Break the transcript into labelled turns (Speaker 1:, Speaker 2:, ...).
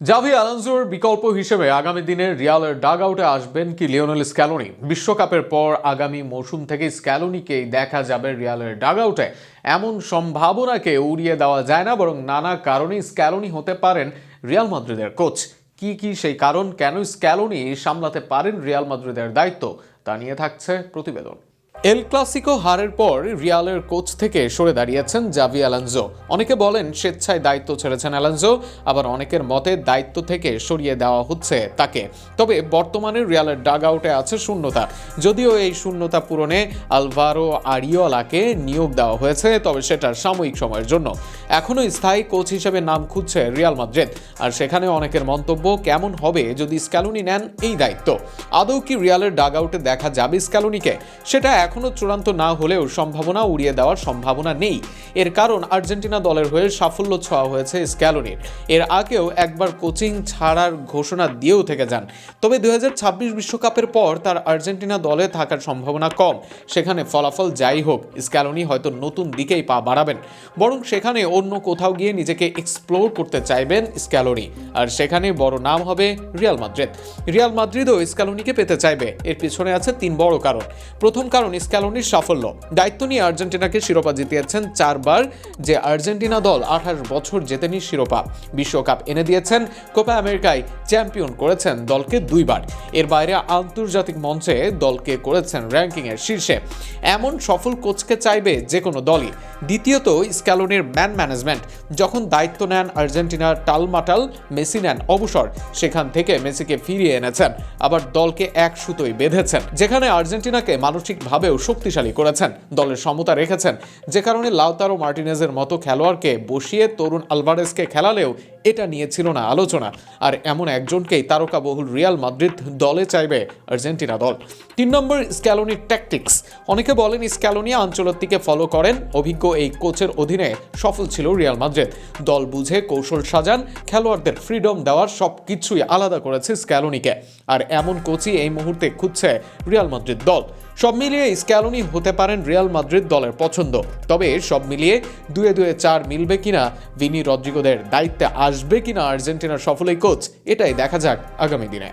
Speaker 1: Xavi আলোনসোর বিকল্প হিসেবে আগামী দিনে রিয়ালের ডাগ আউটে আসবেন কি লিওনেল স্ক্যালোনি? বিশ্বকাপের পর আগামী মৌসুম থেকে স্ক্যালোনিকেই দেখা যাবে রিয়ালের ডাগ আউটে। এমন সম্ভাবনাকে উড়িয়ে দেওয়া যায় না, বরং নানা কারণেই স্ক্যালোনি হতে পারেন রিয়াল মাদ্রিদের কোচ। কি সেই কারণ, কেন স্ক্যালোনি সামলাতে পারেন রিয়াল মাদ্রিদের দায়িত্ব, তা নিয়ে থাকছে প্রতিবেদন। এল ক্লাসিকো হারের পর রিয়ালের কোচ থেকে সরে দাঁড়িয়েছেন জাভি আলোনসো। অনেকে বলেন স্বেচ্ছায় দায়িত্ব ছেড়েছেন আলোনসো, আবার অনেকের মতে দায়িত্ব থেকে সরিয়ে দেওয়া হচ্ছে তাকে। তবে বর্তমানে রিয়ালের ডাগ আউটে আছে শূন্যতা। যদিও এই শূন্যতা পূরণে আলভারো আরিওলাকে নিয়োগ দেওয়া হয়েছে, তবে সেটার সাময়িক সময়ের জন্য। এখনও স্থায়ী কোচ হিসেবে নাম খুঁজছে রিয়াল মাদ্রিদ। আর সেখানে অনেকের মন্তব্য, কেমন হবে যদি স্ক্যালোনি নেন এই দায়িত্ব? আদৌ কি রিয়ালের ডাগ আউটে দেখা যাবে স্ক্যালোনিকে? সেটা এখনো চূড়ান্ত না হলেও সম্ভাবনা উড়িয়ে দেওয়ার সম্ভাবনা নেই। এর কারণ আর্জেন্টিনা দলের হয়ে সাফল্য ছোঁয়া হয়েছে স্ক্যালোনির। এর আগেও একবার কোচিং ছাড়ার ঘোষণা দিয়েও থেকে যান। তবে 2026 বিশ্বকাপের পর তার আর্জেন্টিনা দলে থাকার সম্ভাবনা কম। সেখানে ফলাফল যাই হোক, স্ক্যালোনি হয়তো নতুন দিকেই পা বাড়াবেন, বরং সেখানে অন্য কোথাও গিয়ে নিজেকে এক্সপ্লোর করতে চাইবেন স্ক্যালোনি। আর সেখানে বড় নাম হবে রিয়াল মাদ্রিদ। রিয়াল মাদ্রিদও স্ক্যালোনিকে পেতে চাইবে। এর পিছনে আছে 3 বড় কারণ। প্রথম কারণ স্ক্যালোনির সাফল্য। দায়িত্ব নিয়ে আর্জেন্টিনাকে শিরোপা জিতিয়েছেন 4 বার। যে আর্জেন্টিনা দল 28 বছর জেতেনি শিরোপা। বিশ্বকাপ এনে দিয়েছেন, কোপা আমেরিকায় চ্যাম্পিয়ন করেছেন দলকে 2 বার। এর বাইরে আন্তর্জাতিক মঞ্চে দলকে করেছেন র্যাঙ্কিংয়ের শীর্ষে। এমন সফল কোচকে চাইবে যে কোনো দলই। দ্বিতীয়ত স্ক্যালোনির ম্যান ম্যানেজমেন্ট। যখন দায়িত্ব নেন আর্জেন্টিনার টালমাটাল, মেসি নেন অবসর। সেখান থেকে মেসিকে ফিরিয়ে এনেছেন, আবার দলকে এক সুতোয় বেঁধেছেন। যেখানে আর্জেন্টিনাকে মানসিকভাবেও শক্তিশালী করেছেন, দলের সমতা রেখেছেন। যে কারণে লাউতারো মার্টিনেজের মতো খেলোয়াড়কে বসিয়ে তরুণ আলভারেজকে খেলালেও এটা নিয়ে ছিল না আলোচনা। আর এমন একজনকেই তারকাবহুল রিয়াল মাদ্রিদ দলে চাইবে আর্জেন্টিনা দল। 3 নম্বর, স্ক্যালোনির ট্যাকটিক্স। অনেকে বলেন স্ক্যালোনি আঞ্চলত্তিকে ফলো করেন। অভিজ্ঞ এই কোচের অধীনে সফল ছিল রিয়াল মাদ্রিদ। দল বুঝে কৌশল সাজান, খেলোয়াড়দের ফ্রিডম দেওয়ার সবকিছুই আলাদা করেছে স্ক্যালোনিকে। আর এমন কোচই এই মুহূর্তে খুঁজছে রিয়াল মাদ্রিদ দল। সব মিলিয়ে স্ক্যালোনি হতে পারেন রিয়াল মাদ্রিদ দলের পছন্দ। তবে সব মিলিয়ে 2-2 4 মিলবে কিনা, ভিনি রদ্রিগোদের দায়িত্বে আসবে কিনা আর্জেন্টিনার সফল এই কোচ, এটাই দেখা যাক আগামী দিনে।